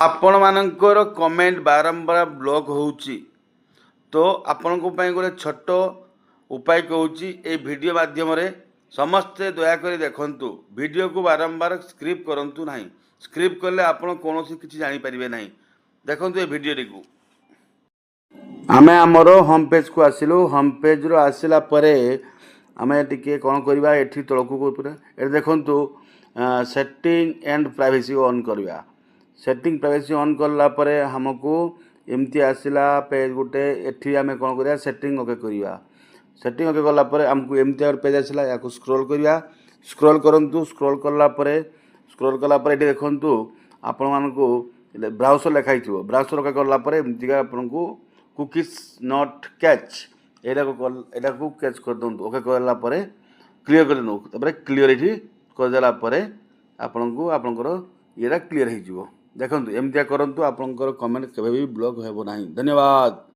आपण मानकर कमेंट बारंबार ब्लॉक होउची तो आपनको ପାଇଁ ଗୋଟେ ଛୋଟ ଉପାୟ କହୁଛି এই ଭିଡ଼ିଓ ମାଧ୍ୟମରେ ସମସ୍ତେ ଦୟାକରି ଦେଖନ୍ତୁ ଭିଡ଼ିଓକୁ ବାରମ୍ବାର ସ୍କ୍ରିପ୍ଟ କରନ୍ତୁ ନାହିଁ ସ୍କ୍ରିପ୍ଟ କଲେ ଆପଣ କୌଣସି କିଛି ଜାଣିପାରିବେ ନାହିଁ ଦେଖନ୍ତୁ এই ଭିଡ଼ିଓଟିକୁ ଆମେ ଆମର ହୋମ୍ ପେଜ୍କୁ ଆସିଲୁ ହୋମ୍ ପେଜ୍ରୁ ଆସିଲା ପରେ ଆମେ ଟିକେ କ'ଣ କରିବା ଏଠି ତଳକୁ ଉପରେ ଏଠି ଦେଖନ୍ତୁ ସେଟିଂ ଆଣ୍ଡ ପ୍ରାଇଭେସି ଅନ୍ କରିବା सेटिंग प्राइवेसी ऑन करला परे हमको एमती आसला पेज गोटे एठी आमे कोन करिया सेटिंग ओके करिया सेटिंग ओके करला परे हमको एमती और पेज आसला याको स्क्रॉल करिया स्क्रॉल करंतु स्क्रॉल करला परे एठी देखंतु आपण मानको ब्राउजर लिखाई थिबो ब्राउजर ओके करला परे एमती का आपनको कुकीज नॉट कैच एटा को कैच कर दंतु ओके करला परे क्लियर कर दंतु तबरे क्लियर एठी कर देला परे आपनको आपनकर येरा क्लियर हो देखो एमती करूँ आपंकर कमेंट केवे भी ब्लॉक हो नहीं धन्यवाद।